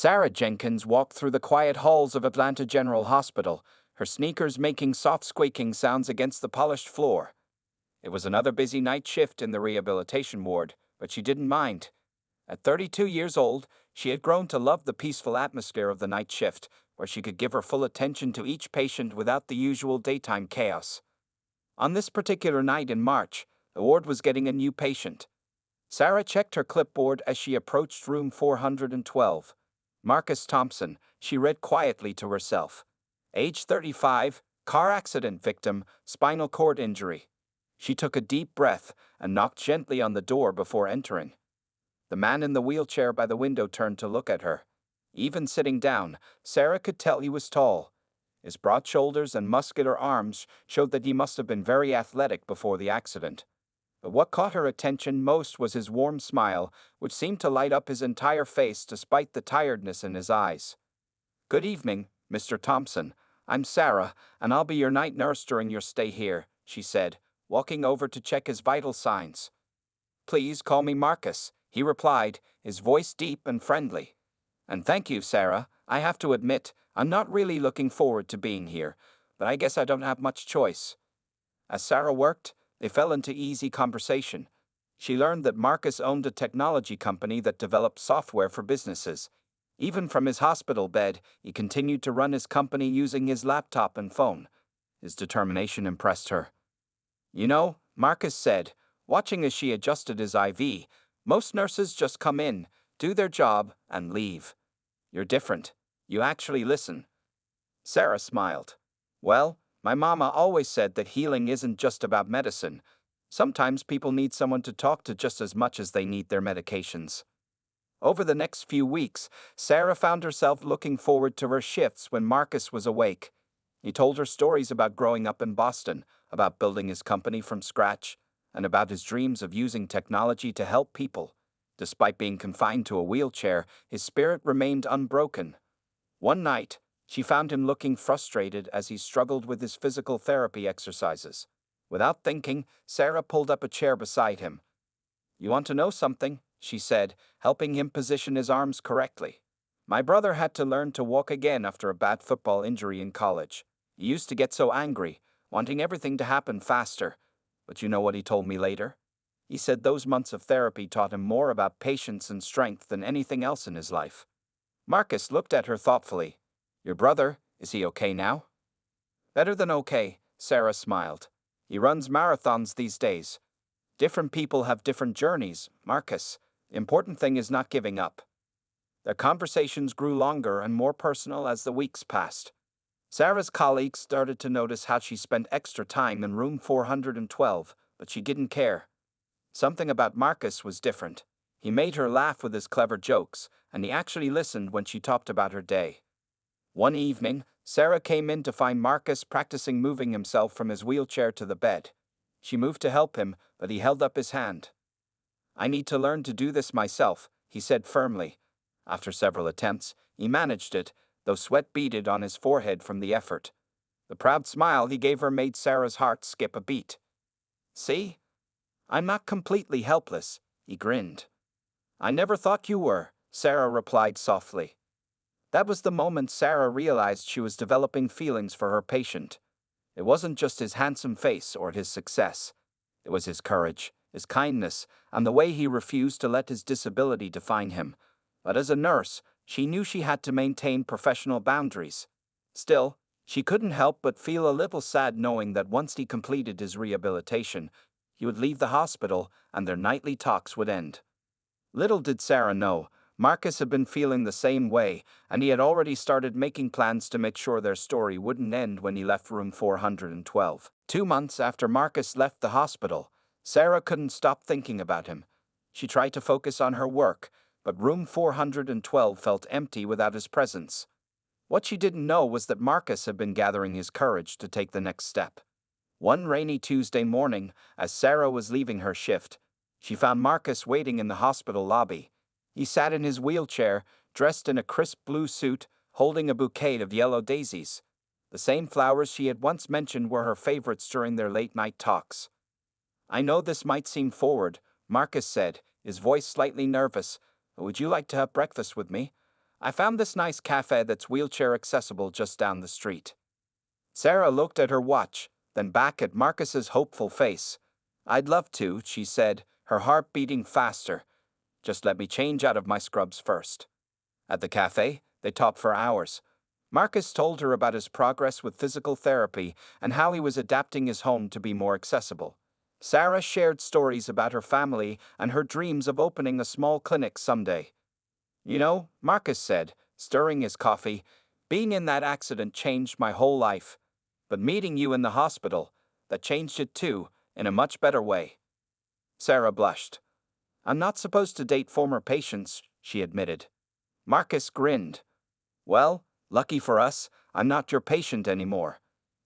Sarah Jenkins walked through the quiet halls of Atlanta General Hospital, her sneakers making soft squeaking sounds against the polished floor. It was another busy night shift in the rehabilitation ward, but she didn't mind. At 32 years old, she had grown to love the peaceful atmosphere of the night shift, where she could give her full attention to each patient without the usual daytime chaos. On this particular night in March, the ward was getting a new patient. Sarah checked her clipboard as she approached room 412. Marcus Thompson, she read quietly to herself. Age 35, car accident victim, spinal cord injury. She took a deep breath and knocked gently on the door before entering. The man in the wheelchair by the window turned to look at her. Even sitting down, Sarah could tell he was tall. His broad shoulders and muscular arms showed that he must have been very athletic before the accident. But what caught her attention most was his warm smile, which seemed to light up his entire face despite the tiredness in his eyes. "Good evening, Mr. Thompson. I'm Sarah, and I'll be your night nurse during your stay here," she said, walking over to check his vital signs. "Please call me Marcus," he replied, his voice deep and friendly. "And thank you, Sarah. I have to admit, I'm not really looking forward to being here, but I guess I don't have much choice." As Sarah worked, they fell into easy conversation. She learned that Marcus owned a technology company that developed software for businesses. Even from his hospital bed, he continued to run his company using his laptop and phone. His determination impressed her. "You know," Marcus said, watching as she adjusted his IV, "most nurses just come in, do their job, and leave. You're different. You actually listen." Sarah smiled. "Well, my mama always said that healing isn't just about medicine. Sometimes people need someone to talk to just as much as they need their medications." Over the next few weeks, Sarah found herself looking forward to her shifts when Marcus was awake. He told her stories about growing up in Boston, about building his company from scratch, and about his dreams of using technology to help people. Despite being confined to a wheelchair, his spirit remained unbroken. One night, she found him looking frustrated as he struggled with his physical therapy exercises. Without thinking, Sarah pulled up a chair beside him. "You want to know something?" she said, helping him position his arms correctly. "My brother had to learn to walk again after a bad football injury in college. He used to get so angry, wanting everything to happen faster. But you know what he told me later? He said those months of therapy taught him more about patience and strength than anything else in his life." Marcus looked at her thoughtfully. "Your brother, is he okay now?" "Better than okay," Sarah smiled. "He runs marathons these days. Different people have different journeys, Marcus. The important thing is not giving up." Their conversations grew longer and more personal as the weeks passed. Sarah's colleagues started to notice how she spent extra time in room 412, but she didn't care. Something about Marcus was different. He made her laugh with his clever jokes, and he actually listened when she talked about her day. One evening, Sarah came in to find Marcus practicing moving himself from his wheelchair to the bed. She moved to help him, but he held up his hand. "I need to learn to do this myself," he said firmly. After several attempts, he managed it, though sweat beaded on his forehead from the effort. The proud smile he gave her made Sarah's heart skip a beat. "See? I'm not completely helpless," he grinned. "I never thought you were," Sarah replied softly. That was the moment Sarah realized she was developing feelings for her patient. It wasn't just his handsome face or his success. It was his courage, his kindness, and the way he refused to let his disability define him. But as a nurse, she knew she had to maintain professional boundaries. Still, she couldn't help but feel a little sad knowing that once he completed his rehabilitation, he would leave the hospital and their nightly talks would end. Little did Sarah know, Marcus had been feeling the same way, and he had already started making plans to make sure their story wouldn't end when he left room 412. 2 months after Marcus left the hospital, Sarah couldn't stop thinking about him. She tried to focus on her work, but room 412 felt empty without his presence. What she didn't know was that Marcus had been gathering his courage to take the next step. One rainy Tuesday morning, as Sarah was leaving her shift, she found Marcus waiting in the hospital lobby. He sat in his wheelchair, dressed in a crisp blue suit, holding a bouquet of yellow daisies. The same flowers she had once mentioned were her favorites during their late-night talks. "I know this might seem forward," Marcus said, his voice slightly nervous, "but would you like to have breakfast with me? I found this nice cafe that's wheelchair accessible just down the street. Sarah looked at her watch, then back at Marcus's hopeful face. I'd love to, she said, her heart beating faster. Just let me change out of my scrubs first. At the cafe, they talked for hours. Marcus told her about his progress with physical therapy and how he was adapting his home to be more accessible. Sarah shared stories about her family and her dreams of opening a small clinic someday. You know, Marcus said, stirring his coffee, being in that accident changed my whole life. But meeting you in the hospital, that changed it too, in a much better way. Sarah blushed. I'm not supposed to date former patients, she admitted. Marcus grinned. Well, lucky for us, I'm not your patient anymore.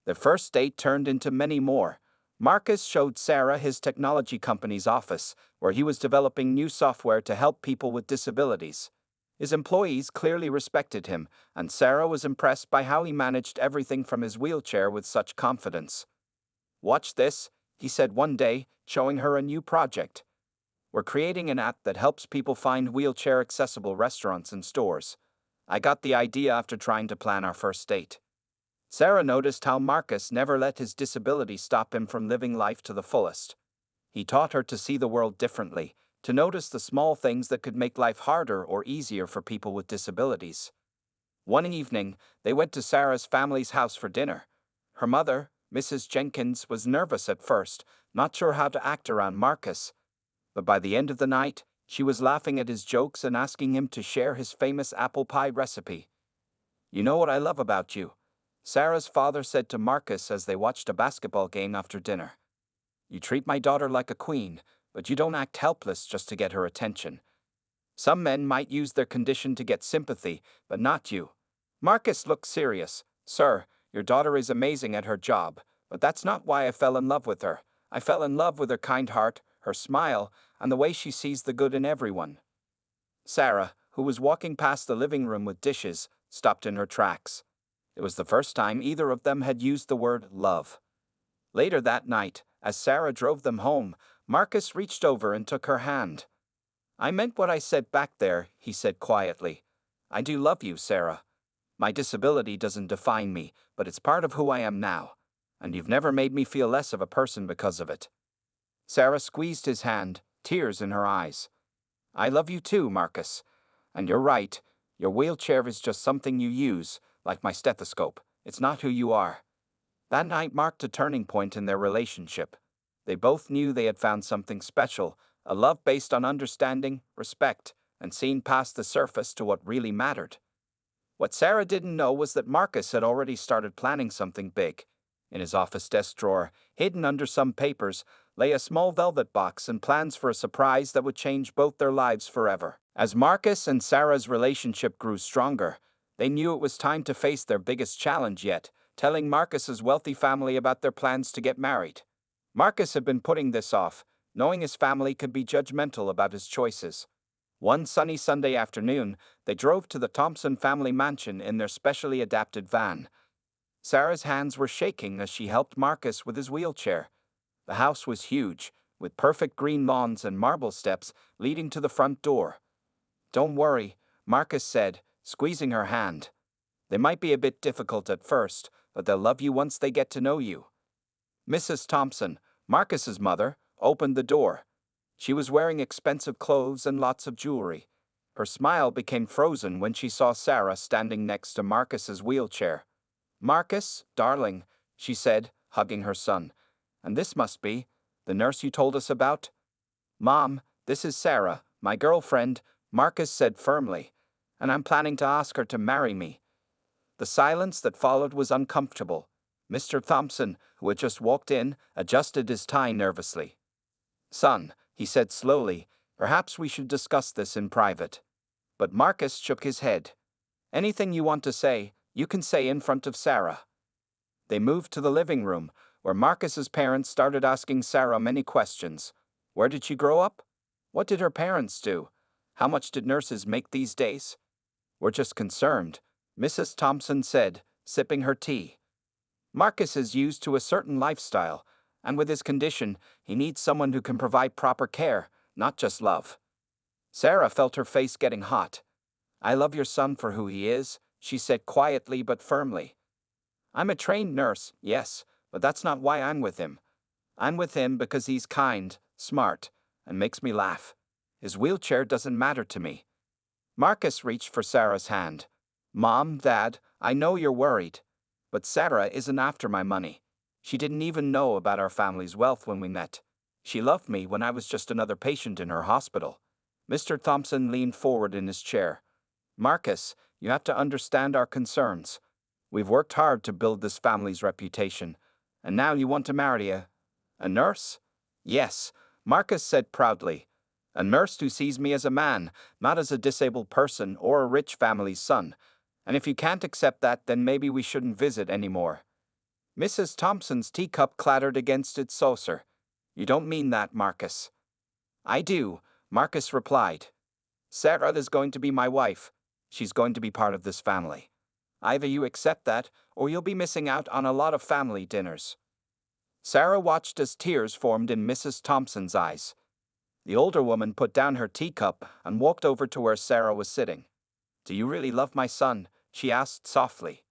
Their first date turned into many more. Marcus showed Sarah his technology company's office, where he was developing new software to help people with disabilities. His employees clearly respected him, and Sarah was impressed by how he managed everything from his wheelchair with such confidence. Watch this, he said one day, showing her a new project. We're creating an app that helps people find wheelchair-accessible restaurants and stores. I got the idea after trying to plan our first date. Sarah noticed how Marcus never let his disability stop him from living life to the fullest. He taught her to see the world differently, to notice the small things that could make life harder or easier for people with disabilities. One evening, they went to Sarah's family's house for dinner. Her mother, Mrs. Jenkins, was nervous at first, not sure how to act around Marcus. But by the end of the night, she was laughing at his jokes and asking him to share his famous apple pie recipe. You know what I love about you? Sarah's father said to Marcus as they watched a basketball game after dinner. You treat my daughter like a queen, but you don't act helpless just to get her attention. Some men might use their condition to get sympathy, but not you. Marcus looked serious. Sir, your daughter is amazing at her job, but that's not why I fell in love with her. I fell in love with her kind heart, her smile, and the way she sees the good in everyone. Sarah, who was walking past the living room with dishes, stopped in her tracks. It was the first time either of them had used the word love. Later that night, as Sarah drove them home, Marcus reached over and took her hand. I meant what I said back there, he said quietly. I do love you, Sarah. My disability doesn't define me, but it's part of who I am now, and you've never made me feel less of a person because of it. Sarah squeezed his hand, tears in her eyes. I love you too, Marcus. And you're right, your wheelchair is just something you use, like my stethoscope. It's not who you are. That night marked a turning point in their relationship. They both knew they had found something special, a love based on understanding, respect, and seeing past the surface to what really mattered. What Sarah didn't know was that Marcus had already started planning something big. In his office desk drawer, hidden under some papers, lay a small velvet box and plans for a surprise that would change both their lives forever. As Marcus and Sarah's relationship grew stronger, they knew it was time to face their biggest challenge yet, telling Marcus's wealthy family about their plans to get married. Marcus had been putting this off, knowing his family could be judgmental about his choices. One sunny Sunday afternoon, they drove to the Thompson family mansion in their specially adapted van. Sarah's hands were shaking as she helped Marcus with his wheelchair. The house was huge, with perfect green lawns and marble steps leading to the front door. Don't worry, Marcus said, squeezing her hand. They might be a bit difficult at first, but they'll love you once they get to know you. Mrs. Thompson, Marcus's mother, opened the door. She was wearing expensive clothes and lots of jewelry. Her smile became frozen when she saw Sarah standing next to Marcus's wheelchair. Marcus, darling, she said, hugging her son. And this must be the nurse you told us about? Mom, this is Sarah, my girlfriend, Marcus said firmly, and I'm planning to ask her to marry me. The silence that followed was uncomfortable. Mr. Thompson, who had just walked in, adjusted his tie nervously. Son, he said slowly, perhaps we should discuss this in private. But Marcus shook his head. Anything you want to say, you can say in front of Sarah. They moved to the living room, where Marcus's parents started asking Sarah many questions. Where did she grow up? What did her parents do? How much did nurses make these days? We're just concerned, Mrs. Thompson said, sipping her tea. Marcus is used to a certain lifestyle, and with his condition, he needs someone who can provide proper care, not just love. Sarah felt her face getting hot. I love your son for who he is, she said quietly but firmly. I'm a trained nurse, yes, but that's not why I'm with him. I'm with him because he's kind, smart, and makes me laugh. His wheelchair doesn't matter to me. Marcus reached for Sarah's hand. Mom, Dad, I know you're worried. But Sarah isn't after my money. She didn't even know about our family's wealth when we met. She loved me when I was just another patient in her hospital. Mr. Thompson leaned forward in his chair. Marcus, you have to understand our concerns. We've worked hard to build this family's reputation. And now you want to marry a nurse? Yes, Marcus said proudly. A nurse who sees me as a man, not as a disabled person or a rich family's son. And if you can't accept that, then maybe we shouldn't visit anymore. Mrs. Thompson's teacup clattered against its saucer. You don't mean that, Marcus. I do, Marcus replied. Sarah is going to be my wife. She's going to be part of this family. Either you accept that, or you'll be missing out on a lot of family dinners. Sarah watched as tears formed in Mrs. Thompson's eyes. The older woman put down her teacup and walked over to where Sarah was sitting. Do you really love my son? She asked softly.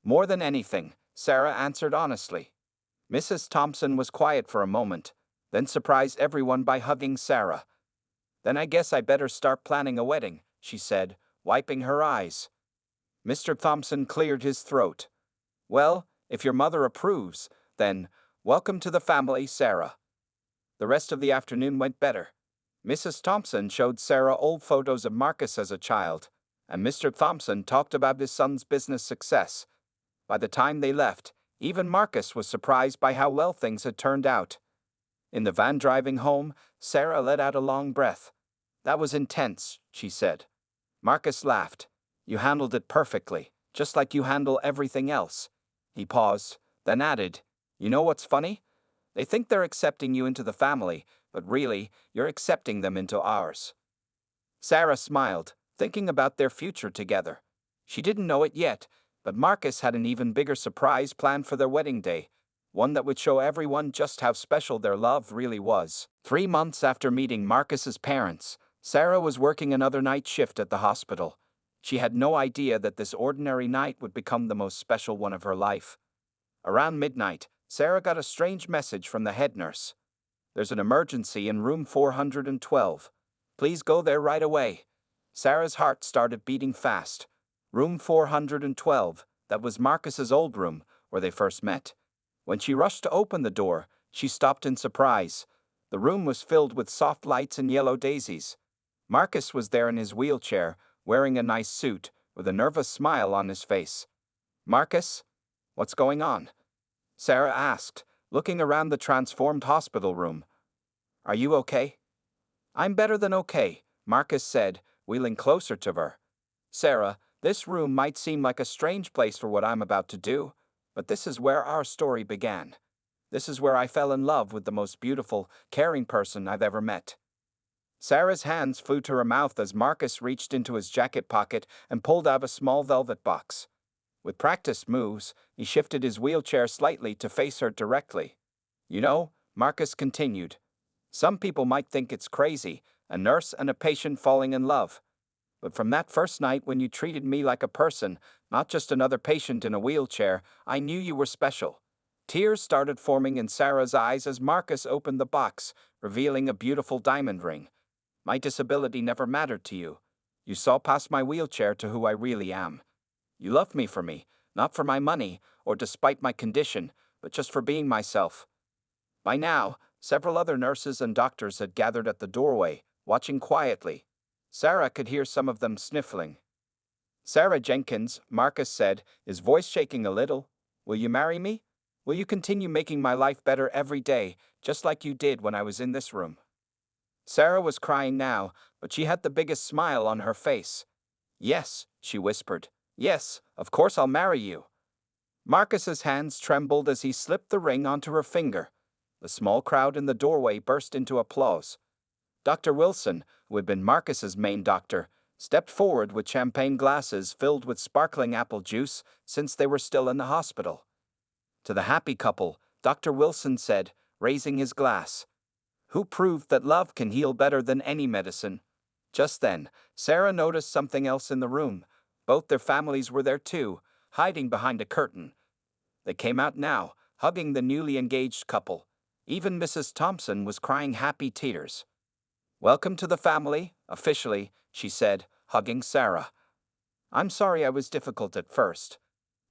More than anything, Sarah answered honestly. Mrs. Thompson was quiet for a moment, then surprised everyone by hugging Sarah. Then I guess I better start planning a wedding, she said, wiping her eyes. Mr. Thompson cleared his throat. Well, if your mother approves, then, welcome to the family, Sarah. The rest of the afternoon went better. Mrs. Thompson showed Sarah old photos of Marcus as a child, and Mr. Thompson talked about his son's business success. By the time they left, even Marcus was surprised by how well things had turned out. In the van driving home, Sarah let out a long breath. That was intense, she said. Marcus laughed. You handled it perfectly, just like you handle everything else. He paused, then added, You know what's funny? They think they're accepting you into the family, but really, you're accepting them into ours. Sarah smiled, thinking about their future together. She didn't know it yet, but Marcus had an even bigger surprise planned for their wedding day, one that would show everyone just how special their love really was. 3 months after meeting Marcus's parents, Sarah was working another night shift at the hospital. She had no idea that this ordinary night would become the most special one of her life. Around midnight, Sarah got a strange message from the head nurse. There's an emergency in room 412. Please go there right away. Sarah's heart started beating fast. Room 412, that was Marcus's old room, where they first met. When she rushed to open the door, she stopped in surprise. The room was filled with soft lights and yellow daisies. Marcus was there in his wheelchair, wearing a nice suit, with a nervous smile on his face. Marcus? What's going on? Sarah asked, looking around the transformed hospital room. Are you okay? I'm better than okay, Marcus said, wheeling closer to her. Sarah, this room might seem like a strange place for what I'm about to do, but this is where our story began. This is where I fell in love with the most beautiful, caring person I've ever met. Sarah's hands flew to her mouth as Marcus reached into his jacket pocket and pulled out a small velvet box. With practiced moves, he shifted his wheelchair slightly to face her directly. You know, Marcus continued, some people might think it's crazy, a nurse and a patient falling in love. But from that first night when you treated me like a person, not just another patient in a wheelchair, I knew you were special. Tears started forming in Sarah's eyes as Marcus opened the box, revealing a beautiful diamond ring. My disability never mattered to you. You saw past my wheelchair to who I really am. You loved me for me, not for my money, or despite my condition, but just for being myself. By now, several other nurses and doctors had gathered at the doorway, watching quietly. Sarah could hear some of them sniffling. Sarah Jenkins, Marcus said, his voice shaking a little. Will you marry me? Will you continue making my life better every day, just like you did when I was in this room? Sarah was crying now, but she had the biggest smile on her face. Yes, she whispered. Yes, of course I'll marry you. Marcus's hands trembled as he slipped the ring onto her finger. The small crowd in the doorway burst into applause. Dr. Wilson, who had been Marcus's main doctor, stepped forward with champagne glasses filled with sparkling apple juice since they were still in the hospital. To the happy couple, Dr. Wilson said, raising his glass, Who proved that love can heal better than any medicine? Just then, Sarah noticed something else in the room. Both their families were there too, hiding behind a curtain. They came out now, hugging the newly engaged couple. Even Mrs. Thompson was crying happy tears. "Welcome to the family, officially," she said, hugging Sarah. "I'm sorry I was difficult at first.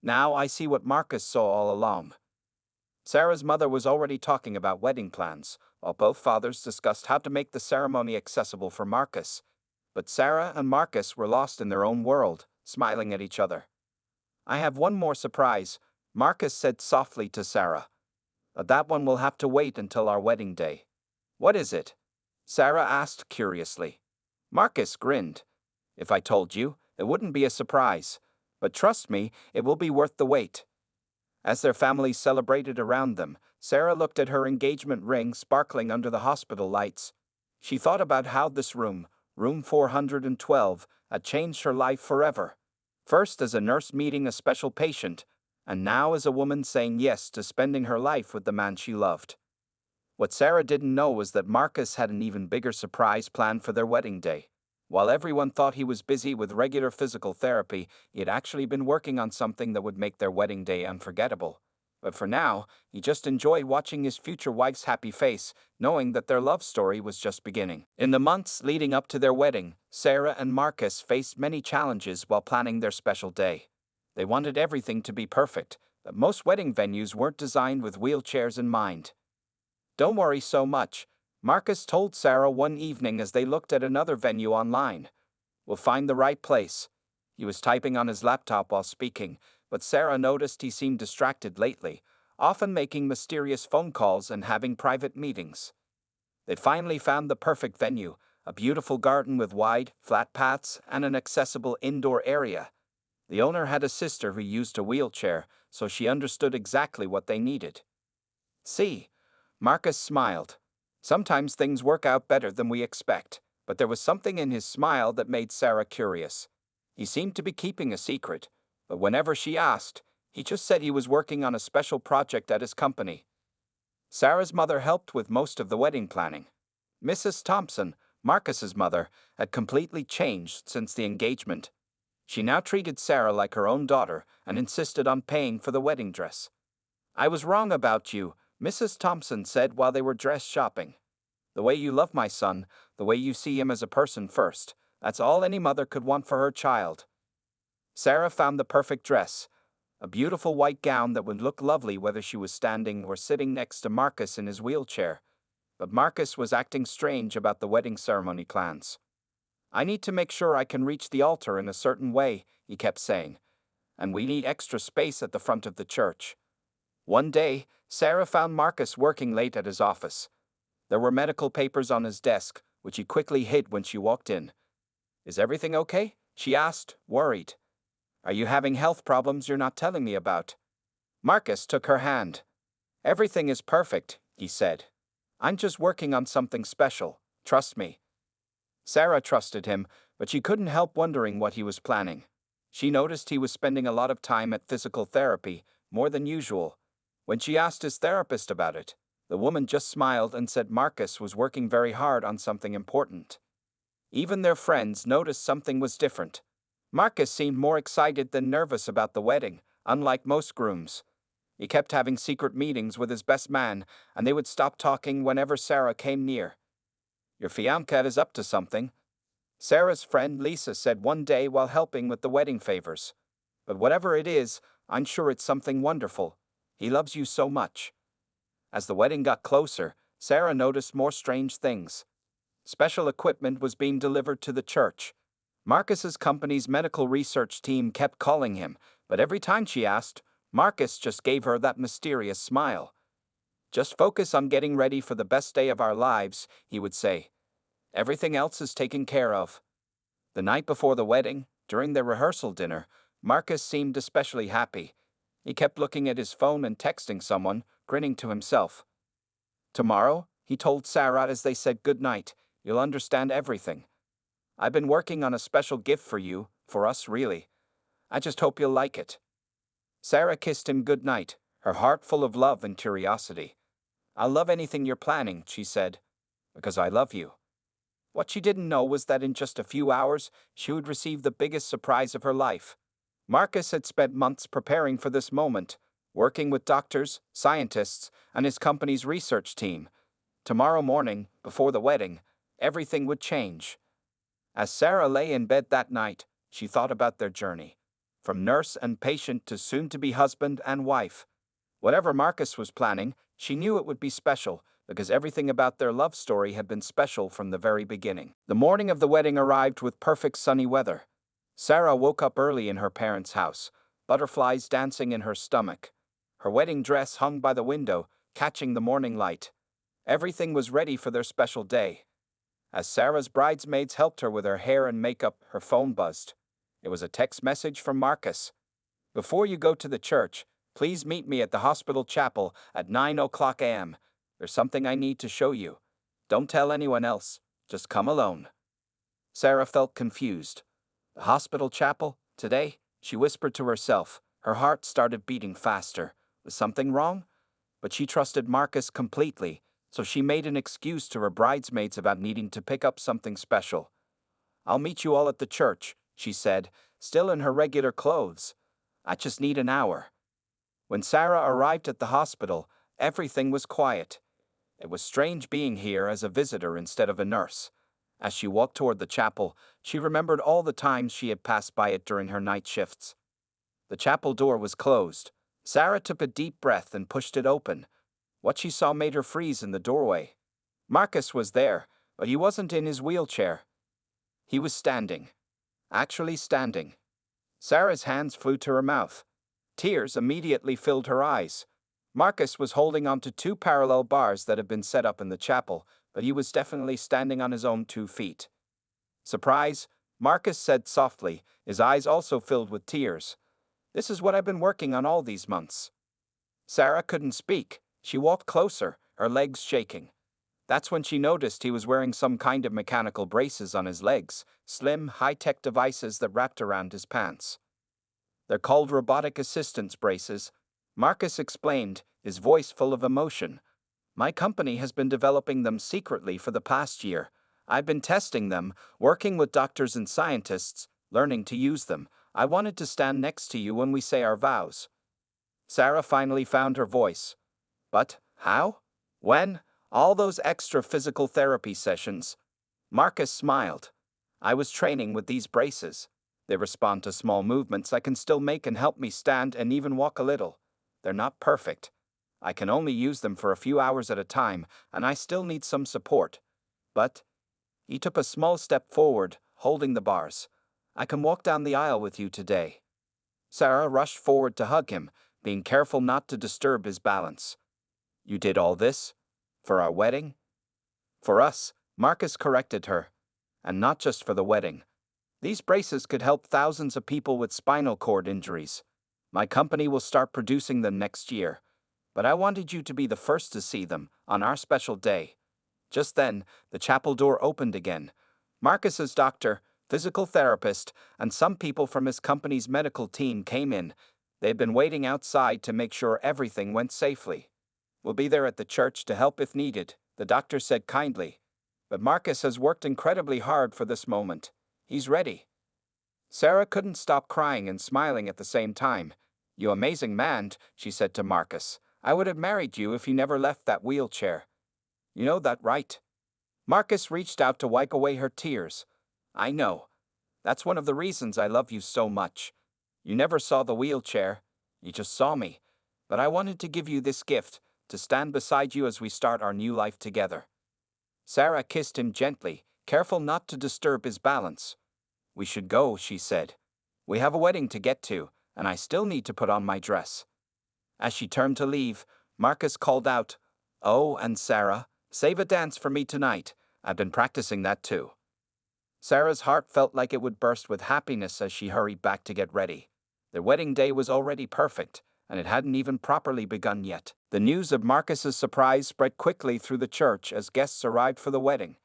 Now I see what Marcus saw all along." Sarah's mother was already talking about wedding plans, while both fathers discussed how to make the ceremony accessible for Marcus. But Sarah and Marcus were lost in their own world, smiling at each other. "I have one more surprise," Marcus said softly to Sarah. "But that one will have to wait until our wedding day." "What is it?" Sarah asked curiously. Marcus grinned. "If I told you, it wouldn't be a surprise. But trust me, it will be worth the wait." As their families celebrated around them, Sarah looked at her engagement ring sparkling under the hospital lights. She thought about how this room 412, had changed her life forever. First as a nurse meeting a special patient, and now as a woman saying yes to spending her life with the man she loved. What Sarah didn't know was that Marcus had an even bigger surprise planned for their wedding day. While everyone thought he was busy with regular physical therapy, he had actually been working on something that would make their wedding day unforgettable. But for now, he just enjoyed watching his future wife's happy face, knowing that their love story was just beginning. In the months leading up to their wedding, Sarah and Marcus faced many challenges while planning their special day. They wanted everything to be perfect, but most wedding venues weren't designed with wheelchairs in mind. "Don't worry so much," Marcus told Sarah one evening as they looked at another venue online. "We'll find the right place." He was typing on his laptop while speaking, but Sarah noticed he seemed distracted lately, often making mysterious phone calls and having private meetings. They finally found the perfect venue, a beautiful garden with wide, flat paths and an accessible indoor area. The owner had a sister who used a wheelchair, so she understood exactly what they needed. "See," Marcus smiled. "Sometimes things work out better than we expect," but there was something in his smile that made Sarah curious. He seemed to be keeping a secret, but whenever she asked, he just said he was working on a special project at his company. Sarah's mother helped with most of the wedding planning. Mrs. Thompson, Marcus's mother, had completely changed since the engagement. She now treated Sarah like her own daughter and insisted on paying for the wedding dress. "I was wrong about you," Mrs. Thompson said while they were dress shopping. "The way you love my son, the way you see him as a person first, that's all any mother could want for her child." Sarah found the perfect dress, a beautiful white gown that would look lovely whether she was standing or sitting next to Marcus in his wheelchair. But Marcus was acting strange about the wedding ceremony plans. "I need to make sure I can reach the altar in a certain way," he kept saying. "And we need extra space at the front of the church." One day, Sarah found Marcus working late at his office. There were medical papers on his desk, which he quickly hid when she walked in. "Is everything okay?" she asked, worried. "Are you having health problems you're not telling me about?" Marcus took her hand. "Everything is perfect," he said. "I'm just working on something special, trust me." Sarah trusted him, but she couldn't help wondering what he was planning. She noticed he was spending a lot of time at physical therapy, more than usual. When she asked his therapist about it, the woman just smiled and said Marcus was working very hard on something important. Even their friends noticed something was different. Marcus seemed more excited than nervous about the wedding, unlike most grooms. He kept having secret meetings with his best man, and they would stop talking whenever Sarah came near. "Your fiancé is up to something," Sarah's friend Lisa said one day while helping with the wedding favors. "But whatever it is, I'm sure it's something wonderful. He loves you so much." As the wedding got closer, Sarah noticed more strange things. Special equipment was being delivered to the church. Marcus's company's medical research team kept calling him, but every time she asked, Marcus just gave her that mysterious smile. "Just focus on getting ready for the best day of our lives," he would say. "Everything else is taken care of." The night before the wedding, during their rehearsal dinner, Marcus seemed especially happy. He kept looking at his phone and texting someone, grinning to himself. "Tomorrow," he told Sarah as they said goodnight, "you'll understand everything. I've been working on a special gift for you, for us really. I just hope you'll like it." Sarah kissed him goodnight, her heart full of love and curiosity. "I'll love anything you're planning," she said, "because I love you." What she didn't know was that in just a few hours, she would receive the biggest surprise of her life. Marcus had spent months preparing for this moment, working with doctors, scientists, and his company's research team. Tomorrow morning, before the wedding, everything would change. As Sarah lay in bed that night, she thought about their journey. From nurse and patient to soon-to-be husband and wife. Whatever Marcus was planning, she knew it would be special, because everything about their love story had been special from the very beginning. The morning of the wedding arrived with perfect sunny weather. Sarah woke up early in her parents' house, butterflies dancing in her stomach. Her wedding dress hung by the window, catching the morning light. Everything was ready for their special day. As Sarah's bridesmaids helped her with her hair and makeup, her phone buzzed. It was a text message from Marcus. "Before you go to the church, please meet me at the hospital chapel at 9 a.m. There's something I need to show you. Don't tell anyone else. Just come alone." Sarah felt confused. The hospital chapel? Today? She whispered to herself. Her heart started beating faster. Was something wrong? But she trusted Marcus completely, so she made an excuse to her bridesmaids about needing to pick up something special. "I'll meet you all at the church," she said, still in her regular clothes. "I just need an hour." When Sarah arrived at the hospital, everything was quiet. It was strange being here as a visitor instead of a nurse. As she walked toward the chapel, she remembered all the times she had passed by it during her night shifts. The chapel door was closed. Sarah took a deep breath and pushed it open. What she saw made her freeze in the doorway. Marcus was there, but he wasn't in his wheelchair. He was standing. Actually standing. Sarah's hands flew to her mouth. Tears immediately filled her eyes. Marcus was holding onto two parallel bars that had been set up in the chapel, but he was definitely standing on his own 2 feet. "Surprise," Marcus said softly, his eyes also filled with tears. "This is what I've been working on all these months." Sarah couldn't speak. She walked closer, her legs shaking. That's when she noticed he was wearing some kind of mechanical braces on his legs, slim, high-tech devices that wrapped around his pants. "They're called robotic assistance braces," Marcus explained, his voice full of emotion. "My company has been developing them secretly for the past year. I've been testing them, working with doctors and scientists, learning to use them. I wanted to stand next to you when we say our vows." Sarah finally found her voice. "But how? When? All those extra physical therapy sessions?" Marcus smiled. "I was training with these braces. They respond to small movements I can still make and help me stand and even walk a little. They're not perfect. I can only use them for a few hours at a time, and I still need some support. But," he took a small step forward, holding the bars, "I can walk down the aisle with you today." Sarah rushed forward to hug him, being careful not to disturb his balance. "You did all this? For our wedding?" "For us," Marcus corrected her. "And not just for the wedding. These braces could help thousands of people with spinal cord injuries. My company will start producing them next year. But I wanted you to be the first to see them on our special day." Just then, the chapel door opened again. Marcus's doctor, physical therapist, and some people from his company's medical team came in. They'd been waiting outside to make sure everything went safely. "We'll be there at the church to help if needed," the doctor said kindly. "But Marcus has worked incredibly hard for this moment. He's ready." Sarah couldn't stop crying and smiling at the same time. "You amazing man," she said to Marcus. "I would have married you if you never left that wheelchair. You know that, right?" Marcus reached out to wipe away her tears. "I know. That's one of the reasons I love you so much. You never saw the wheelchair. You just saw me. But I wanted to give you this gift, to stand beside you as we start our new life together." Sarah kissed him gently, careful not to disturb his balance. "We should go," she said. "We have a wedding to get to, and I still need to put on my dress." As she turned to leave, Marcus called out, "Oh, and Sarah, save a dance for me tonight. I've been practicing that too." Sarah's heart felt like it would burst with happiness as she hurried back to get ready. Their wedding day was already perfect, and it hadn't even properly begun yet. The news of Marcus's surprise spread quickly through the church as guests arrived for the wedding.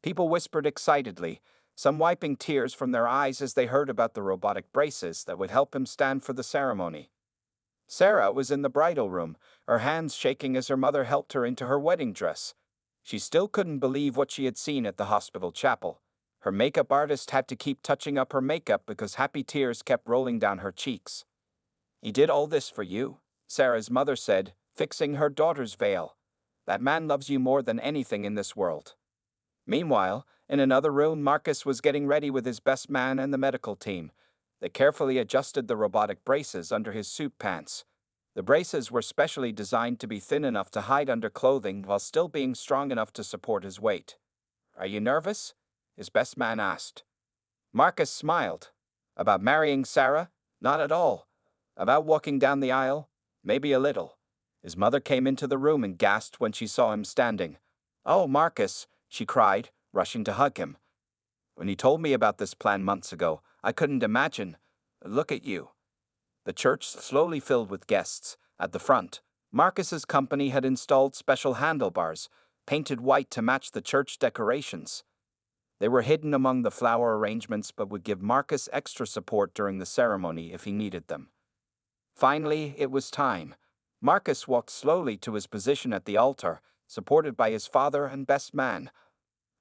People whispered excitedly, some wiping tears from their eyes as they heard about the robotic braces that would help him stand for the ceremony. Sarah was in the bridal room, her hands shaking as her mother helped her into her wedding dress. She still couldn't believe what she had seen at the hospital chapel. Her makeup artist had to keep touching up her makeup because happy tears kept rolling down her cheeks. "He did all this for you," Sarah's mother said, fixing her daughter's veil. "That man loves you more than anything in this world." Meanwhile, in another room, Marcus was getting ready with his best man and the medical team. They carefully adjusted the robotic braces under his suit pants. The braces were specially designed to be thin enough to hide under clothing while still being strong enough to support his weight. "Are you nervous?" his best man asked. Marcus smiled. "About marrying Sarah? Not at all. About walking down the aisle? Maybe a little." His mother came into the room and gasped when she saw him standing. "Oh, Marcus," she cried, rushing to hug him. "When you told me about this plan months ago, I couldn't imagine. Look at you." The church slowly filled with guests. At the front, Marcus's company had installed special handlebars, painted white to match the church decorations. They were hidden among the flower arrangements but would give Marcus extra support during the ceremony if he needed them. Finally, it was time. Marcus walked slowly to his position at the altar, supported by his father and best man.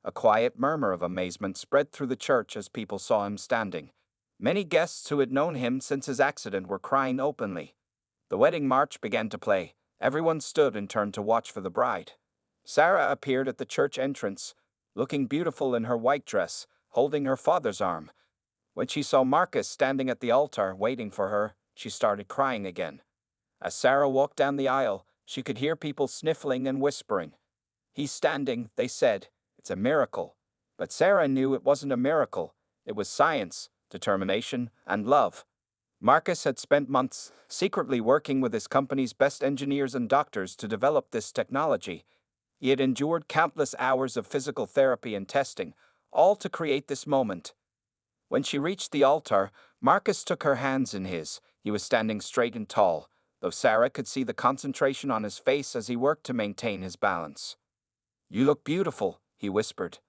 A quiet murmur of amazement spread through the church as people saw him standing. Many guests who had known him since his accident were crying openly. The wedding march began to play. Everyone stood and turned to watch for the bride. Sarah appeared at the church entrance, looking beautiful in her white dress, holding her father's arm. When she saw Marcus standing at the altar waiting for her, she started crying again. As Sarah walked down the aisle, she could hear people sniffling and whispering. "He's standing," they said. "It's a miracle." But Sarah knew it wasn't a miracle. It was science, determination, and love. Marcus had spent months secretly working with his company's best engineers and doctors to develop this technology. He had endured countless hours of physical therapy and testing, all to create this moment. When she reached the altar, Marcus took her hands in his. He was standing straight and tall, though Sarah could see the concentration on his face as he worked to maintain his balance. "You look beautiful," he whispered.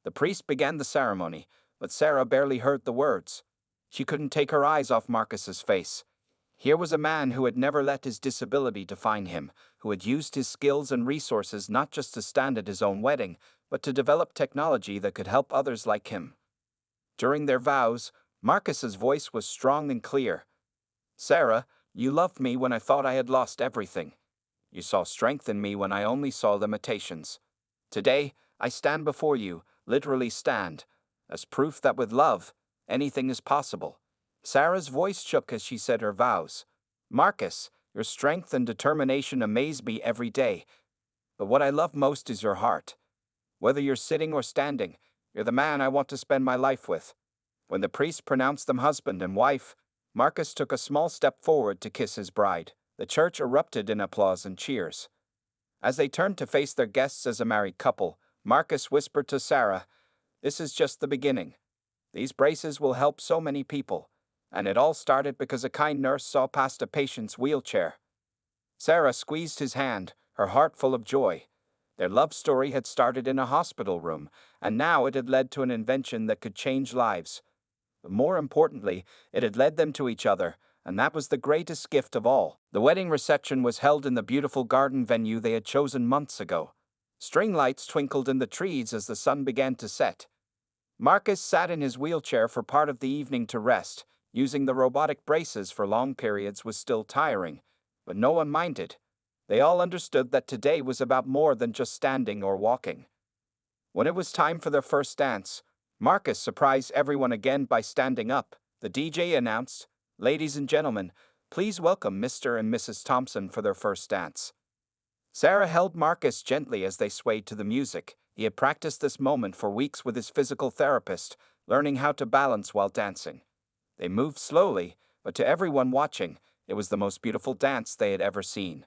The priest began the ceremony, but Sarah barely heard the words. She couldn't take her eyes off Marcus's face. Here was a man who had never let his disability define him, who had used his skills and resources not just to stand at his own wedding, but to develop technology that could help others like him. During their vows, Marcus's voice was strong and clear. "Sarah, you loved me when I thought I had lost everything. You saw strength in me when I only saw limitations. Today, I stand before you, literally stand, as proof that with love, anything is possible." Sarah's voice shook as she said her vows. "Marcus, your strength and determination amaze me every day. But what I love most is your heart. Whether you're sitting or standing, you're the man I want to spend my life with." When the priest pronounced them husband and wife, Marcus took a small step forward to kiss his bride. The church erupted in applause and cheers. As they turned to face their guests as a married couple, Marcus whispered to Sarah, "This is just the beginning. These braces will help so many people. And it all started because a kind nurse saw past a patient's wheelchair." Sarah squeezed his hand, her heart full of joy. Their love story had started in a hospital room, and now it had led to an invention that could change lives. But more importantly, it had led them to each other, and that was the greatest gift of all. The wedding reception was held in the beautiful garden venue they had chosen months ago. String lights twinkled in the trees as the sun began to set. Marcus sat in his wheelchair for part of the evening to rest. Using the robotic braces for long periods was still tiring, but no one minded. They all understood that today was about more than just standing or walking. When it was time for their first dance, Marcus surprised everyone again by standing up. The DJ announced, "Ladies and gentlemen, please welcome Mr. and Mrs. Thompson for their first dance." Sarah held Marcus gently as they swayed to the music. He had practiced this moment for weeks with his physical therapist, learning how to balance while dancing. They moved slowly, but to everyone watching, it was the most beautiful dance they had ever seen.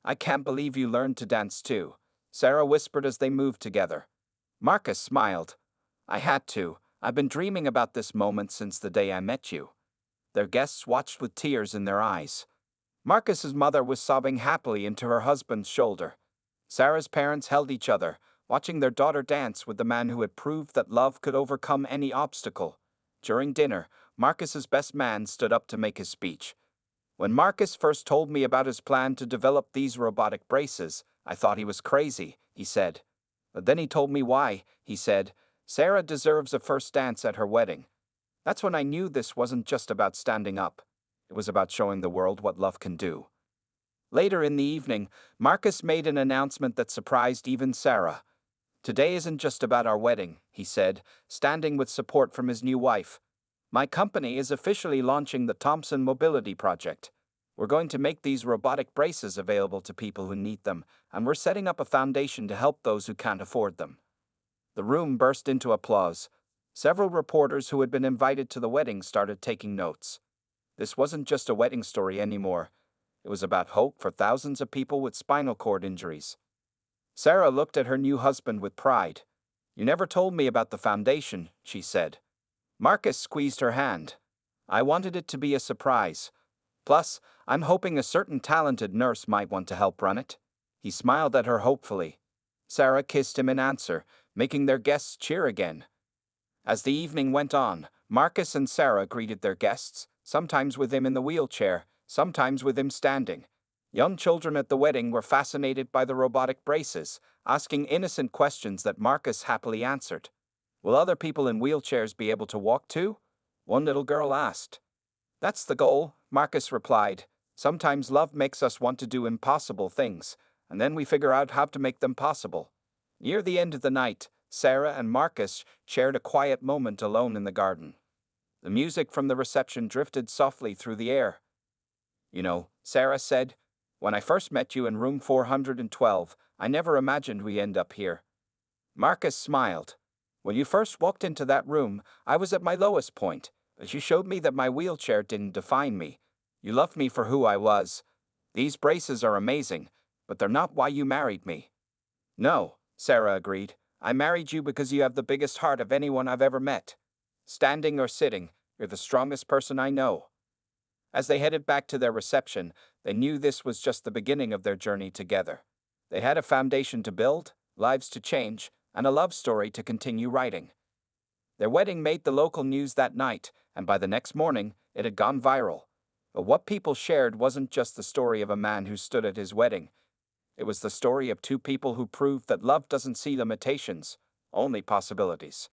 "I can't believe you learned to dance too," Sarah whispered as they moved together. Marcus smiled. "I had to. I've been dreaming about this moment since the day I met you." Their guests watched with tears in their eyes. Marcus's mother was sobbing happily into her husband's shoulder. Sarah's parents held each other, watching their daughter dance with the man who had proved that love could overcome any obstacle. During dinner, Marcus's best man stood up to make his speech. "When Marcus first told me about his plan to develop these robotic braces, I thought he was crazy," he said. But then he told me why. He said, Sarah deserves a first dance at her wedding. That's when I knew this wasn't just about standing up. It was about showing the world what love can do. Later in the evening, Marcus made an announcement that surprised even Sarah. Today isn't just about our wedding, he said, standing with support from his new wife. My company is officially launching the Thompson Mobility Project. We're going to make these robotic braces available to people who need them, and we're setting up a foundation to help those who can't afford them. The room burst into applause. Several reporters who had been invited to the wedding started taking notes. This wasn't just a wedding story anymore. It was about hope for thousands of people with spinal cord injuries. Sarah looked at her new husband with pride. You never told me about the foundation, she said. Marcus squeezed her hand. I wanted it to be a surprise. Plus, I'm hoping a certain talented nurse might want to help run it. He smiled at her hopefully. Sarah kissed him in answer, making their guests cheer again. As the evening went on, Marcus and Sarah greeted their guests, sometimes with him in the wheelchair, sometimes with him standing. Young children at the wedding were fascinated by the robotic braces, asking innocent questions that Marcus happily answered. Will other people in wheelchairs be able to walk too? One little girl asked. That's the goal, Marcus replied. Sometimes love makes us want to do impossible things, and then we figure out how to make them possible. Near the end of the night, Sarah and Marcus shared a quiet moment alone in the garden. The music from the reception drifted softly through the air. You know, Sarah said, when I first met you in room 412, I never imagined we'd end up here. Marcus smiled. When you first walked into that room, I was at my lowest point, but you showed me that my wheelchair didn't define me. You loved me for who I was. These braces are amazing, but they're not why you married me. No, Sarah agreed. I married you because you have the biggest heart of anyone I've ever met. Standing or sitting, you're the strongest person I know. As they headed back to their reception, they knew this was just the beginning of their journey together. They had a foundation to build, lives to change, and a love story to continue writing. Their wedding made the local news that night, and by the next morning, it had gone viral. But what people shared wasn't just the story of a man who stood at his wedding. It was the story of two people who proved that love doesn't see limitations, only possibilities.